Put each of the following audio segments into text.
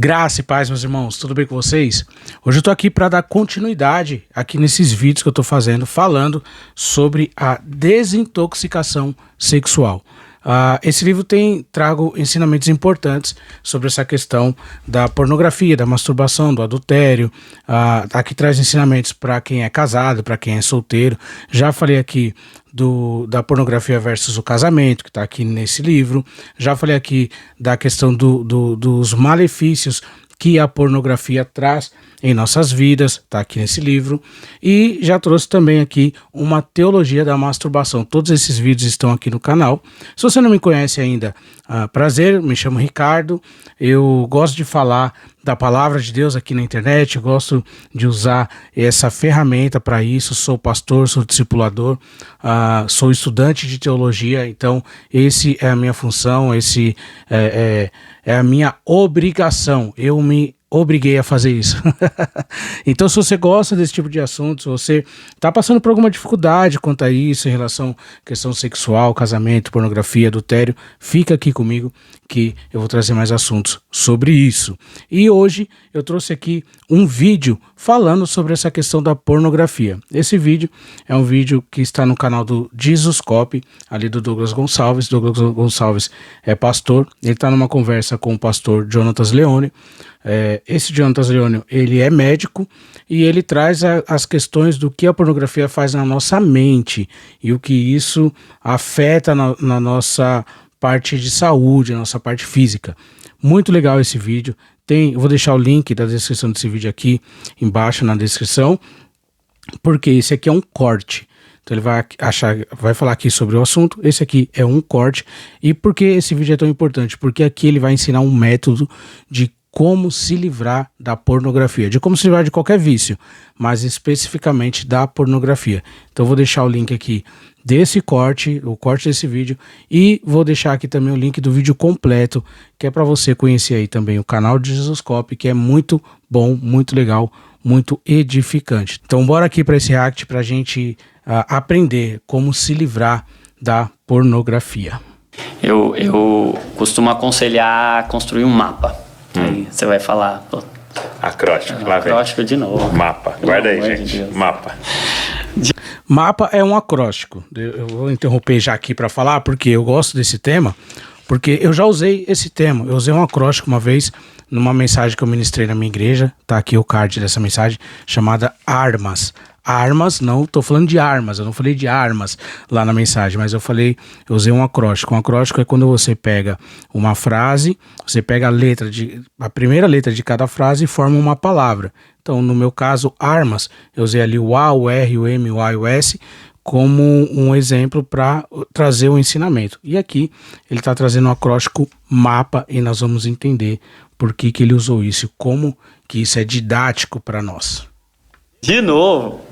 Graça e paz, meus irmãos, tudo bem com vocês? Hoje eu tô aqui para dar continuidade aqui nesses vídeos que eu tô fazendo, falando sobre a desintoxicação sexual. Esse livro trago ensinamentos importantes sobre essa questão da pornografia, da masturbação, do adultério. Aqui traz ensinamentos para quem é casado, para quem é solteiro. Já falei aqui da pornografia versus o casamento, que está aqui nesse livro. Já falei aqui da questão dos malefícios que a pornografia traz em nossas vidas, está aqui nesse livro. E já trouxe também aqui uma teologia da masturbação. Todos esses vídeos estão aqui no canal. Se você não me conhece ainda, prazer, me chamo Ricardo. Eu gosto de falar da palavra de Deus aqui na internet, eu gosto de usar essa ferramenta para isso. Sou pastor, sou discipulador, sou estudante de teologia, então esse é a minha função, esse é a minha obrigação. Eu me obriguei a fazer isso. Então, se você gosta desse tipo de assunto, se você está passando por alguma dificuldade quanto a isso, em relação à questão sexual, casamento, pornografia, adultério, fica aqui comigo que eu vou trazer mais assuntos sobre isso. E hoje eu trouxe aqui um vídeo falando sobre essa questão da pornografia. Esse vídeo é um vídeo que está no canal do Jesuscope, ali do Douglas Gonçalves. Douglas Gonçalves é pastor, ele está numa conversa com o pastor Jonatas Leone. Esse Jonatas Leone, ele é médico e ele traz as questões do que a pornografia faz na nossa mente e o que isso afeta na nossa parte de saúde, na nossa parte física. Muito legal esse vídeo. Eu vou deixar o link da descrição desse vídeo aqui embaixo na descrição, porque esse aqui é um corte. Então ele vai falar aqui sobre o assunto. Esse aqui é um corte. E por que esse vídeo é tão importante? Porque aqui ele vai ensinar um método de como se livrar da pornografia, de como se livrar de qualquer vício, mas especificamente da pornografia. Então eu vou deixar o link aqui desse corte, o corte desse vídeo, e vou deixar aqui também o link do vídeo completo, que é para você conhecer aí também o canal de Jesuscope, que é muito bom, muito legal, muito edificante. Então bora aqui para esse react para a gente aprender como se livrar da pornografia. Eu costumo aconselhar construir um mapa. Aí você vai falar... Pô, acróstico, lá vem. Acróstico de novo. Mapa, guarda aí, gente. Mapa. Mapa é um acróstico. Eu vou interromper já aqui para falar, porque eu gosto desse tema, porque eu já usei esse tema. Eu usei um acróstico uma vez numa mensagem que eu ministrei na minha igreja. Tá aqui o card dessa mensagem, chamada Armas. Armas, não tô falando de armas, eu não falei de armas lá na mensagem, mas eu usei um acróstico. Um acróstico é quando você pega uma frase, você pega a primeira letra de cada frase e forma uma palavra. Então, no meu caso, armas, eu usei ali o A, o R, o M, o A e o S como um exemplo para trazer o ensinamento. E aqui ele está trazendo um acróstico mapa e nós vamos entender por que ele usou isso, como que isso é didático para nós. De novo!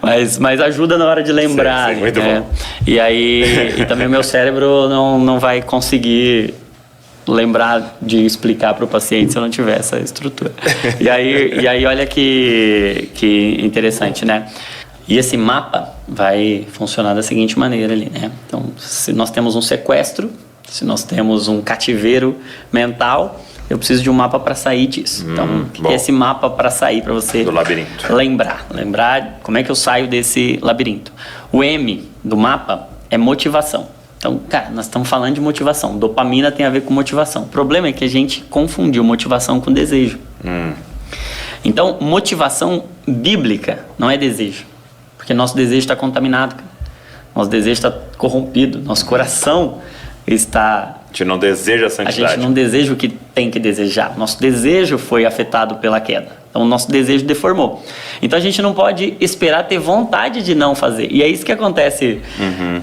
Mas ajuda na hora de lembrar. Sim, muito bom. E aí e também o meu cérebro não vai conseguir lembrar de explicar para o paciente se eu não tiver essa estrutura. E aí olha que interessante, né? E esse mapa vai funcionar da seguinte maneira ali, né? Então, se nós temos um sequestro, se nós temos um cativeiro mental, eu preciso de um mapa para sair disso. Então, o que é esse mapa para sair, para você... Do labirinto. Lembrar como é que eu saio desse labirinto. O M do mapa é motivação. Então, cara, nós estamos falando de motivação. Dopamina tem a ver com motivação. O problema é que a gente confundiu motivação com desejo. Então, motivação bíblica não é desejo. Porque nosso desejo está contaminado. Nosso desejo está corrompido. Nosso coração está... A gente não deseja a santidade. A gente não deseja o que tem que desejar. Nosso desejo foi afetado pela queda. Então, o nosso desejo deformou. Então, a gente não pode esperar ter vontade de não fazer. E é isso que acontece.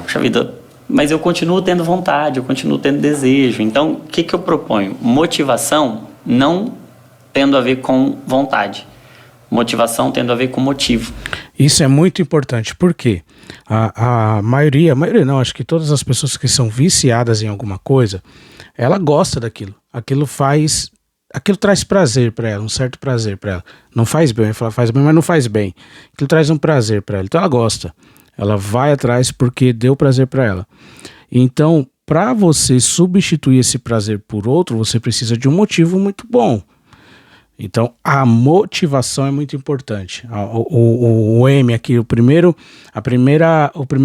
Poxa vida, mas eu continuo tendo vontade, eu continuo tendo desejo. Então, o que eu proponho? Motivação não tendo a ver com vontade. Motivação tendo a ver com motivo. Isso é muito importante, porque a maioria não, acho que todas as pessoas que são viciadas em alguma coisa, ela gosta daquilo. Aquilo traz prazer para ela, um certo prazer para ela. Não faz bem, ela faz bem, mas não faz bem. Aquilo traz um prazer para ela, então ela gosta. Ela vai atrás porque deu prazer para ela. Então, para você substituir esse prazer por outro, você precisa de um motivo muito bom. Então, a motivação é muito importante. O M aqui, o primeiro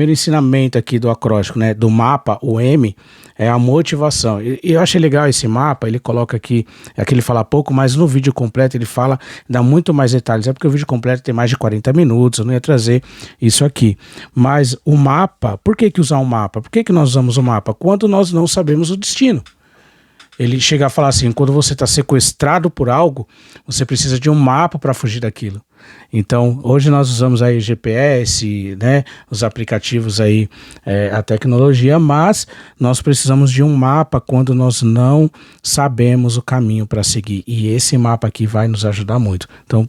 ensinamento aqui do acróstico, né, do mapa, o M, é a motivação. E eu achei legal esse mapa, ele coloca aqui ele fala pouco, mas no vídeo completo ele dá muito mais detalhes. É porque o vídeo completo tem mais de 40 minutos, eu não ia trazer isso aqui. Mas o mapa, por que usar um mapa? Por que nós usamos o mapa? Quando nós não sabemos o destino. Ele chega a falar assim, quando você está sequestrado por algo, você precisa de um mapa para fugir daquilo. Então, hoje nós usamos aí GPS, né, os aplicativos aí, a tecnologia, mas nós precisamos de um mapa quando nós não sabemos o caminho para seguir. E esse mapa aqui vai nos ajudar muito. Então, o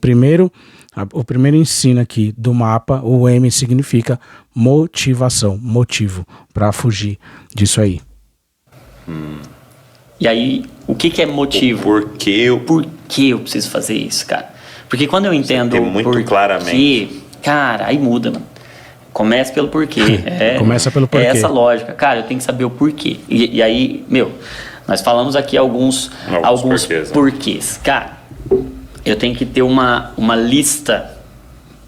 primeiro ensino aqui do mapa, o M significa motivação, motivo para fugir disso aí. E aí, o que é motivo? Por que eu preciso fazer isso, cara? Porque quando eu entendo muito claramente, cara, aí muda, mano. Começa pelo porquê. Começa pelo porquê. É essa lógica. Cara, eu tenho que saber o porquê. E aí, nós falamos aqui alguns porquês. Cara, eu tenho que ter uma lista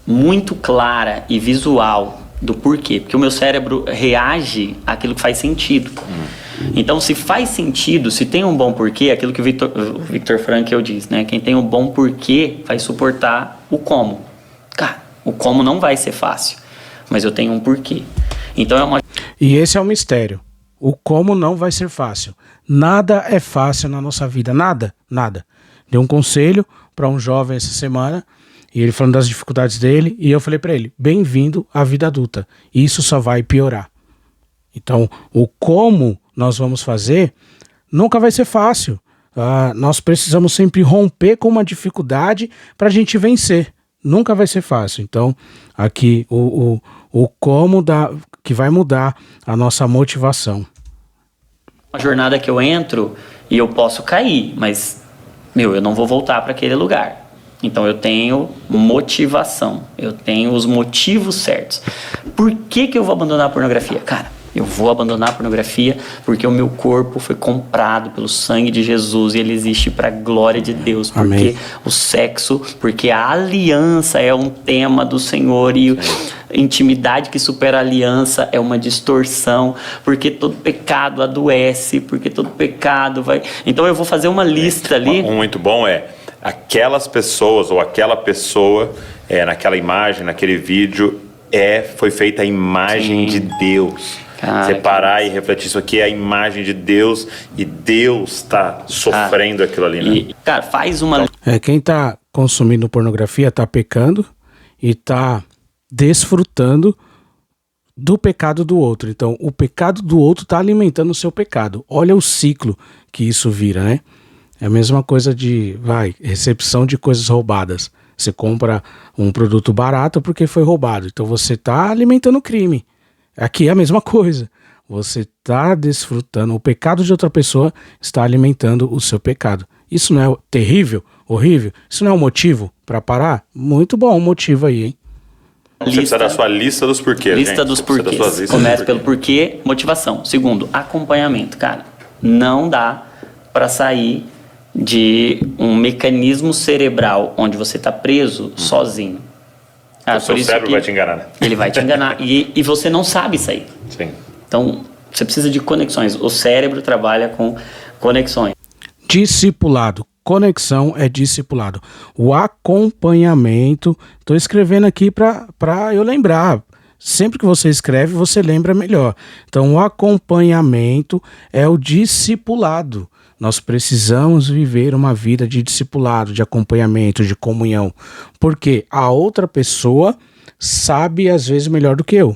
muito clara e visual do porquê. Porque o meu cérebro reage àquilo que faz sentido. Então, se faz sentido, se tem um bom porquê, aquilo que o Viktor Frankl diz, né? Quem tem um bom porquê vai suportar o como. Cara, o como não vai ser fácil, mas eu tenho um porquê. Então E esse é o mistério. O como não vai ser fácil. Nada é fácil na nossa vida. Nada. Dei um conselho para um jovem essa semana, e ele falando das dificuldades dele, e eu falei para ele, bem-vindo à vida adulta. Isso só vai piorar. Então, o como nós vamos fazer nunca vai ser fácil. Nós precisamos sempre romper com uma dificuldade para a gente vencer. Nunca vai ser fácil. Então, aqui o como que vai mudar a nossa motivação. Uma jornada que eu entro e eu posso cair, mas eu não vou voltar para aquele lugar. Então eu tenho motivação, eu tenho os motivos certos. Por que eu vou abandonar a pornografia? Cara, eu vou abandonar a pornografia porque o meu corpo foi comprado pelo sangue de Jesus e ele existe para a glória de Deus. Porque Amém. o sexo, porque a aliança é um tema do Senhor e intimidade que supera a aliança é uma distorção, porque todo pecado adoece, porque todo pecado vai... Então eu vou fazer uma lista ali. Um muito bom aquelas pessoas ou aquela pessoa naquela imagem, naquele vídeo foi feita a imagem de Deus. Cara, você parar e refletir, isso aqui é a imagem de Deus e Deus está sofrendo aquilo ali, né? Cara, faz uma... Quem está consumindo pornografia está pecando e está desfrutando do pecado do outro. Então, o pecado do outro está alimentando o seu pecado. Olha o ciclo que isso vira, né? É a mesma coisa de, recepção de coisas roubadas. Você compra um produto barato porque foi roubado. Então, você está alimentando o crime. Aqui é a mesma coisa. Você está desfrutando. O pecado de outra pessoa está alimentando o seu pecado. Isso não é terrível? Horrível? Isso não é um motivo para parar? Muito bom o motivo aí, hein? Você precisa da sua lista dos porquês, Lista dos porquês. Começa pelo porquê, motivação. Segundo, acompanhamento. Cara, não dá para sair de um mecanismo cerebral onde você está preso sozinho. O seu cérebro vai te enganar, né? Ele vai te enganar e você não sabe sair. Sim. Então, você precisa de conexões. O cérebro trabalha com conexões. Discipulado. Conexão é discipulado. O acompanhamento, estou escrevendo aqui para eu lembrar. Sempre que você escreve, você lembra melhor. Então, o acompanhamento é o discipulado. Nós precisamos viver uma vida de discipulado, de acompanhamento, de comunhão. Porque a outra pessoa sabe, às vezes, melhor do que eu.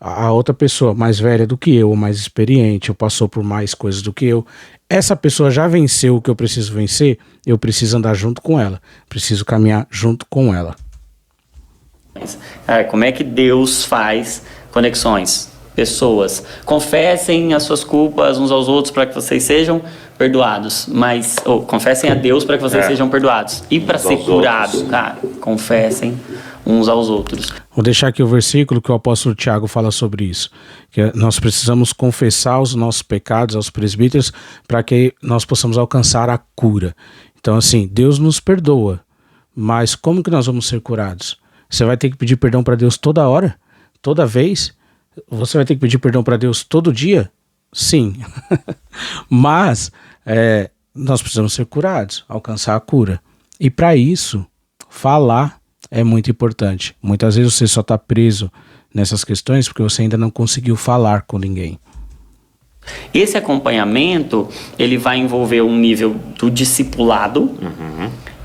A outra pessoa mais velha do que eu, mais experiente, ou passou por mais coisas do que eu. Essa pessoa já venceu o que eu preciso vencer, eu preciso andar junto com ela. Preciso caminhar junto com ela. Como é que Deus faz conexões? pessoas. Confessem as suas culpas uns aos outros para que vocês sejam perdoados. Confessem a Deus para que vocês sejam perdoados. E para ser curado, cara, confessem uns aos outros. Vou deixar aqui o versículo que o apóstolo Tiago fala sobre isso, que nós precisamos confessar os nossos pecados aos presbíteros para que nós possamos alcançar a cura. Então, assim, Deus nos perdoa, mas como que nós vamos ser curados? Você vai ter que pedir perdão para Deus toda hora? Toda vez? Você vai ter que pedir perdão para Deus todo dia? Sim. Mas nós precisamos ser curados, alcançar a cura. E para isso, falar é muito importante. Muitas vezes você só está preso nessas questões porque você ainda não conseguiu falar com ninguém. Esse acompanhamento, ele vai envolver um nível do discipulado,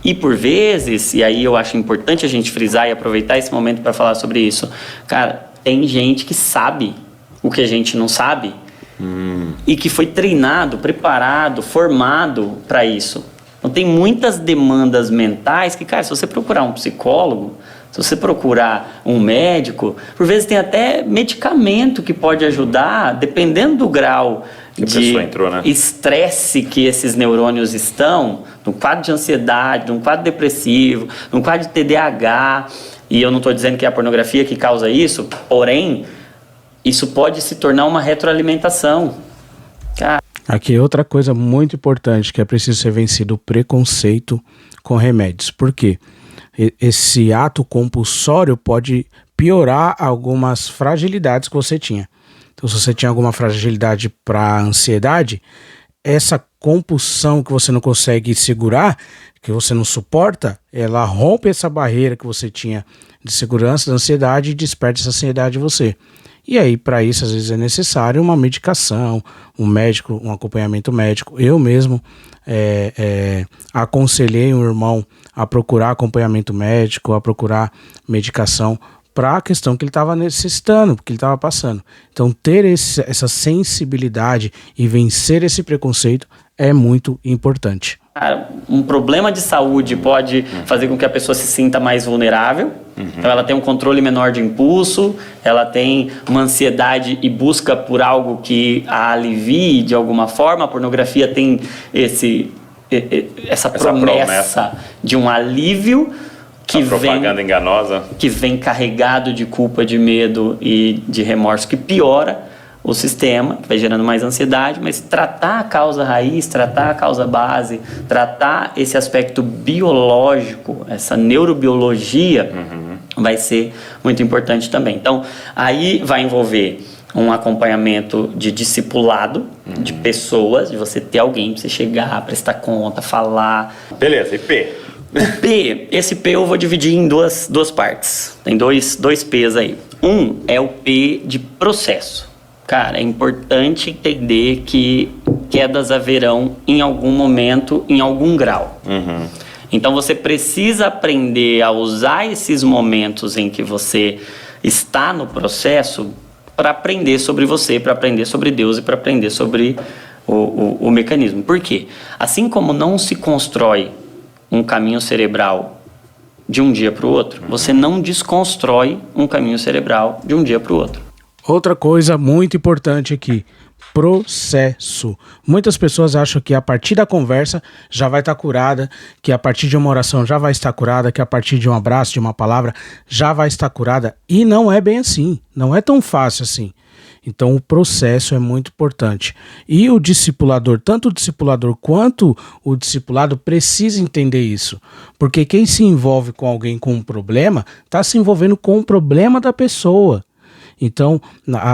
e por vezes, e aí eu acho importante a gente frisar e aproveitar esse momento para falar sobre isso, cara, tem gente que sabe o que a gente não sabe, e que foi treinado, preparado, formado para isso. Então tem muitas demandas mentais que, cara, se você procurar um psicólogo, se você procurar um médico, por vezes tem até medicamento que pode ajudar, dependendo do grau de estresse que esses neurônios estão, num quadro de ansiedade, num quadro depressivo, num quadro de TDAH, e eu não estou dizendo que é a pornografia que causa isso, porém, isso pode se tornar uma retroalimentação. Cara. Aqui outra coisa muito importante, que é preciso ser vencido o preconceito com remédios. Por quê? Esse ato compulsório pode piorar algumas fragilidades que você tinha. Então, se você tinha alguma fragilidade para ansiedade, essa compulsão que você não consegue segurar, que você não suporta, ela rompe essa barreira que você tinha de segurança da ansiedade e desperta essa ansiedade em você. E aí, para isso, às vezes é necessário uma medicação, um médico, um acompanhamento médico. Eu mesmo aconselhei um irmão a procurar acompanhamento médico, a procurar medicação para a questão que ele estava necessitando, porque ele estava passando. Então, ter essa sensibilidade e vencer esse preconceito é muito importante. Um problema de saúde pode fazer com que a pessoa se sinta mais vulnerável. Então ela tem um controle menor de impulso, ela tem uma ansiedade e busca por algo que a alivie de alguma forma. A pornografia tem essa promessa de um alívio que propaganda enganosa, que vem carregado de culpa, de medo e de remorso, que piora o sistema, vai gerando mais ansiedade. Mas tratar a causa raiz, tratar a causa base, tratar esse aspecto biológico, essa neurobiologia, vai ser muito importante também. Então, aí vai envolver um acompanhamento de discipulado, de pessoas, de você ter alguém para você chegar, prestar conta, falar. Beleza, e P? Esse P eu vou dividir em duas partes. Tem dois P's aí. Um é o P de processo. Cara, é importante entender que quedas haverão em algum momento, em algum grau. Então você precisa aprender a usar esses momentos em que você está no processo para aprender sobre você, para aprender sobre Deus e para aprender sobre o mecanismo. Por quê? Assim como não se constrói um caminho cerebral de um dia para o outro, você não desconstrói um caminho cerebral de um dia para o outro. Outra coisa muito importante aqui, processo. Muitas pessoas acham que a partir da conversa já vai estar curada, que a partir de uma oração já vai estar curada, que a partir de um abraço, de uma palavra, já vai estar curada. E não é bem assim, não é tão fácil assim. Então o processo é muito importante. E o discipulador, tanto o discipulador quanto o discipulado, precisa entender isso. Porque quem se envolve com alguém com um problema, está se envolvendo com o problema da pessoa. Então,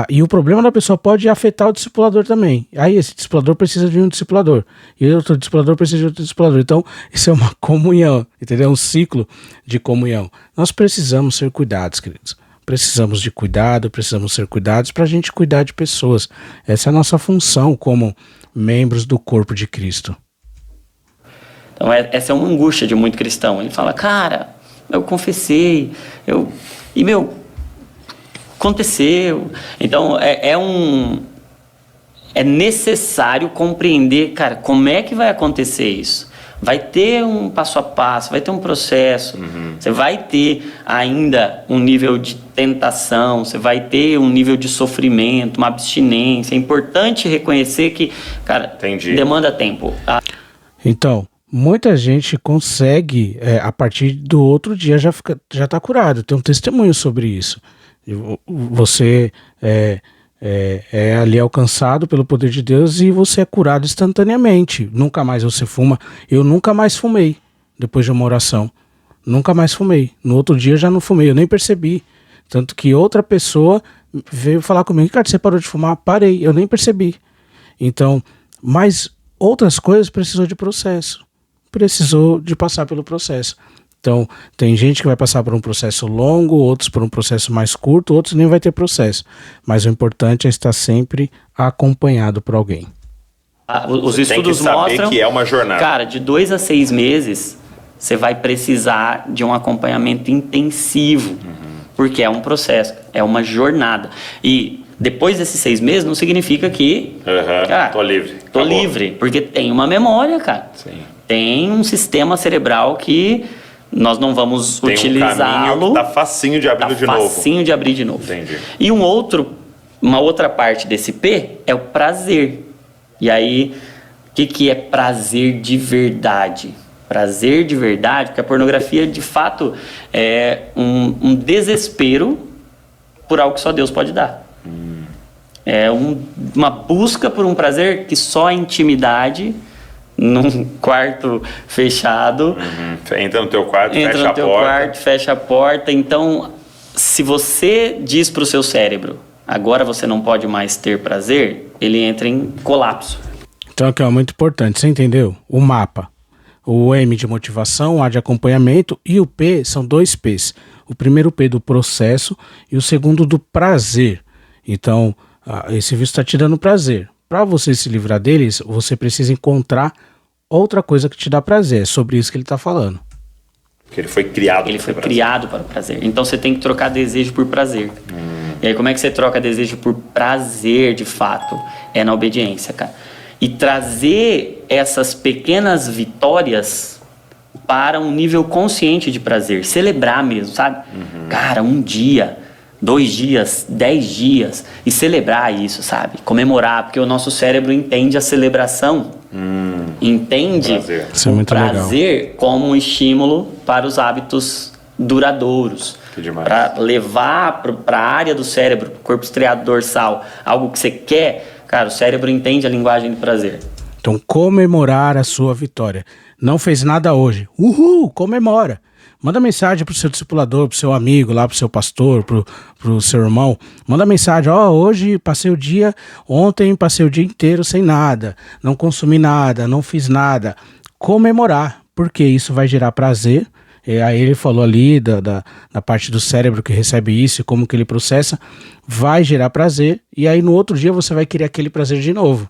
e o problema da pessoa pode afetar o discipulador também. Aí esse discipulador precisa de um discipulador. E outro discipulador precisa de outro discipulador. Então, isso é uma comunhão, entendeu? Um ciclo de comunhão. Nós precisamos ser cuidados, queridos. Precisamos de cuidado, precisamos ser cuidados para a gente cuidar de pessoas. Essa é a nossa função como membros do corpo de Cristo. Então, essa é uma angústia de muito cristão. Ele fala, cara, eu confessei, aconteceu. Então, é necessário compreender, cara, como é que vai acontecer isso? Vai ter um passo a passo, vai ter um processo, você vai ter ainda um nível de tentação, você vai ter um nível de sofrimento, uma abstinência. É importante reconhecer que, cara, demanda tempo. Então, muita gente consegue, a partir do outro dia já está curado. Tem um testemunho sobre isso. Você é ali alcançado pelo poder de Deus e você é curado instantaneamente. Nunca mais você fuma. Eu nunca mais fumei depois de uma oração. Nunca mais fumei. No outro dia eu já não fumei, eu nem percebi. Tanto que outra pessoa veio falar comigo: Ricardo, você parou de fumar? Parei, eu nem percebi. Então, mas outras coisas precisou de processo. Precisou de passar pelo processo. Então, tem gente que vai passar por um processo longo, outros por um processo mais curto, outros nem vai ter processo. Mas o importante é estar sempre acompanhado por alguém. Os estudos mostram que é uma jornada. Cara, de 2 a 6 meses, você vai precisar de um acompanhamento intensivo. Porque é um processo, é uma jornada. E depois desses 6 meses, não significa que... cara, tô livre. Tô livre, porque tem uma memória, cara. Sim. Tem um sistema cerebral que... nós não vamos utilizá-lo. Tá facinho de abrir de novo. Facinho de abrir de novo. Entendi. E uma outra parte desse P é o prazer. E aí, o que é prazer de verdade? Prazer de verdade, porque a pornografia, de fato, é um desespero por algo que só Deus pode dar. É uma busca por um prazer que só a intimidade... num quarto fechado. Entra no teu quarto, fecha a porta. Então, se você diz para o seu cérebro, agora você não pode mais ter prazer, ele entra em colapso. Então, aqui é muito importante, você entendeu? O mapa. O M de motivação, o A de acompanhamento e o P são 2 P's. O primeiro P do processo e o segundo do prazer. Então, esse vício está te dando prazer. Para você se livrar deles, você precisa encontrar outra coisa que te dá prazer. É sobre isso que ele está falando. Porque ele foi criado para o prazer. Então você tem que trocar desejo por prazer. E aí como é que você troca desejo por prazer de fato? É na obediência, cara. E trazer essas pequenas vitórias para um nível consciente de prazer. Celebrar mesmo, sabe? Cara, 1 dia... 2 dias, 10 dias, e celebrar isso, sabe? Comemorar, porque o nosso cérebro entende a celebração, entende o prazer como um estímulo para os hábitos duradouros. Para levar para a área do cérebro, para o corpo estriado dorsal, algo que você quer, cara, o cérebro entende a linguagem do prazer. Então, comemorar a sua vitória. Não fez nada hoje. Uhul, comemora. Manda mensagem pro seu discipulador, pro seu amigo lá, pro seu pastor, pro seu irmão. Manda mensagem: hoje passei o dia, ontem passei o dia inteiro sem nada, não consumi nada, não fiz nada. Comemorar, porque isso vai gerar prazer. Aí ele falou ali da parte do cérebro que recebe isso e como que ele processa, vai gerar prazer. E aí no outro dia você vai querer aquele prazer de novo.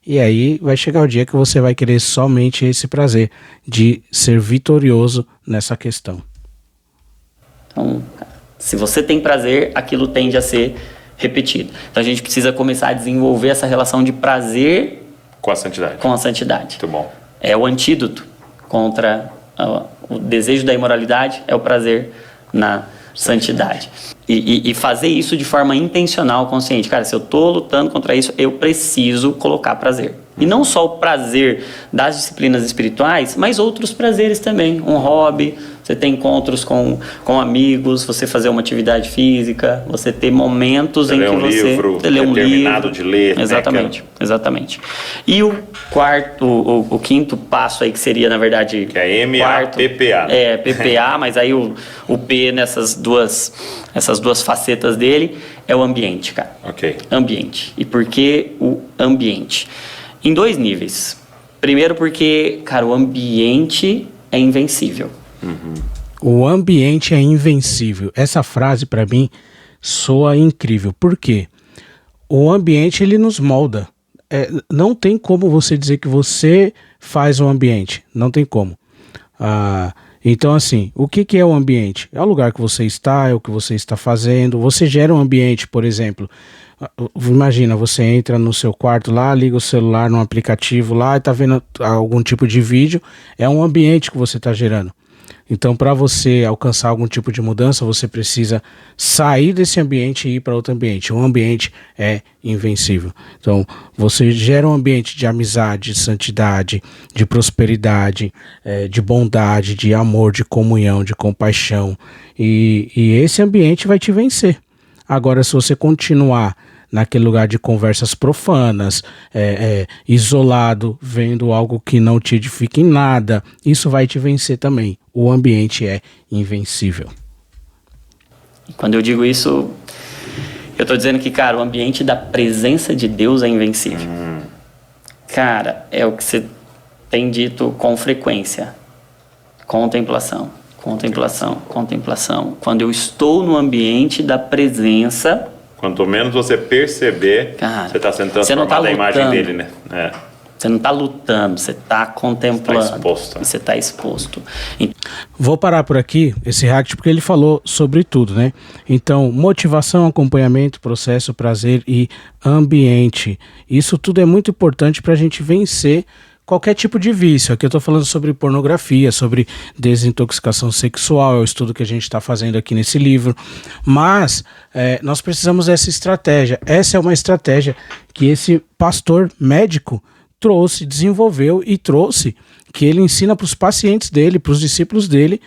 E aí vai chegar o dia que você vai querer somente esse prazer de ser vitorioso nessa questão. Então, se você tem prazer, aquilo tende a ser repetido. Então a gente precisa começar a desenvolver essa relação de prazer com a santidade. Muito bom. É o antídoto contra o desejo da imoralidade, é o prazer na santidade. E fazer isso de forma intencional, consciente. Cara, se eu estou lutando contra isso, eu preciso colocar prazer. E não só o prazer das disciplinas espirituais, mas outros prazeres também. Um hobby, você ter encontros com amigos, você fazer uma atividade física, você ter momentos em que você... ler um livro, de ler. Exatamente. E o quarto, o quinto passo aí, que seria, na verdade... Que é M-A-P-P-A. PPA, mas aí o P essas duas facetas dele é o ambiente, cara. Ok. Ambiente. E por que o ambiente? Em 2 níveis. Primeiro porque, cara, o ambiente é invencível. O ambiente é invencível. Essa frase, para mim, soa incrível. Por quê? O ambiente, ele nos molda. Não tem como você dizer que você faz o ambiente. Não tem como. Então, assim, o que é o ambiente? É o lugar que você está, é o que você está fazendo. Você gera um ambiente, por exemplo. Imagina, você entra no seu quarto lá, liga o celular no aplicativo lá e está vendo algum tipo de vídeo. É um ambiente que você está gerando. Então, para você alcançar algum tipo de mudança, você precisa sair desse ambiente e ir para outro ambiente. Um ambiente é invencível. Então, você gera um ambiente de amizade, de santidade, de prosperidade, de bondade, de amor, de comunhão, de compaixão. E esse ambiente vai te vencer. Agora, se você continuar naquele lugar de conversas profanas, isolado, vendo algo que não te edifica em nada, isso vai te vencer também. O ambiente é invencível. Quando eu digo isso, eu estou dizendo que, cara, o ambiente da presença de Deus é invencível. Cara, é o que você tem dito com frequência. Contemplação, contemplação, contemplação. Quando eu estou no ambiente da presença... Quanto menos você perceber, cara, você está sendo transformado na imagem dele, né? Você não está lutando, você está contemplando. Você está exposto. Você está exposto. Vou parar por aqui, esse Hackett, porque ele falou sobre tudo, né? Então, motivação, acompanhamento, processo, prazer e ambiente. Isso tudo é muito importante para a gente vencer qualquer tipo de vício. Aqui eu estou falando sobre pornografia, sobre desintoxicação sexual, é o estudo que a gente está fazendo aqui nesse livro. Mas nós precisamos dessa estratégia. Essa é uma estratégia que esse pastor médico trouxe, desenvolveu e trouxe, que ele ensina para os pacientes dele, para os discípulos dele,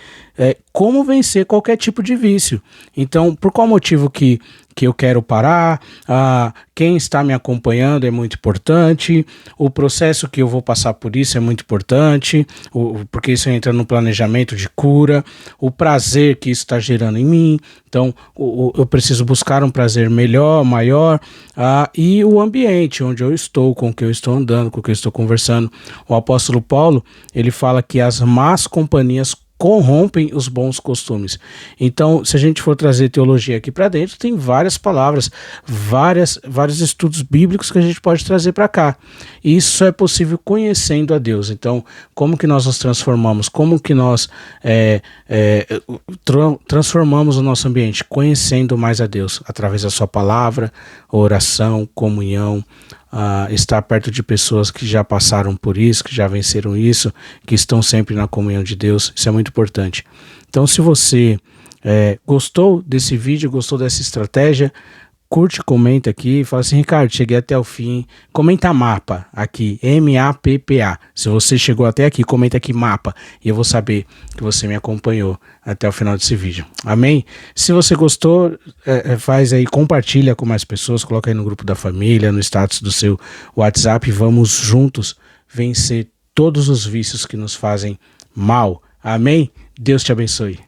como vencer qualquer tipo de vício. Então, por qual motivo que eu quero parar? Quem está me acompanhando é muito importante, o processo que eu vou passar por isso é muito importante, porque isso entra no planejamento de cura, o prazer que isso está gerando em mim. Então, eu preciso buscar um prazer melhor, maior, e o ambiente onde eu estou, com o que eu estou andando, com o que eu estou conversando. O apóstolo Paulo, ele fala que as más companhias corrompem os bons costumes. Então, se a gente for trazer teologia aqui para dentro, tem várias palavras, vários estudos bíblicos que a gente pode trazer para cá. E isso só é possível conhecendo a Deus. Então, como que nós nos transformamos? Como que nós transformamos o nosso ambiente? Conhecendo mais a Deus, através da sua palavra, oração, comunhão, estar perto de pessoas que já passaram por isso, que já venceram isso, que estão sempre na comunhão de Deus. Isso é muito importante. Então, se você gostou desse vídeo, gostou dessa estratégia, curte, comenta aqui, fala assim: Ricardo, cheguei até o fim. Comenta mapa aqui, MAPPA. Se você chegou até aqui, comenta aqui mapa, e eu vou saber que você me acompanhou até o final desse vídeo. Amém? Se você gostou, faz aí, compartilha com mais pessoas, coloca aí no grupo da família, no status do seu WhatsApp. Vamos juntos vencer todos os vícios que nos fazem mal. Amém? Deus te abençoe.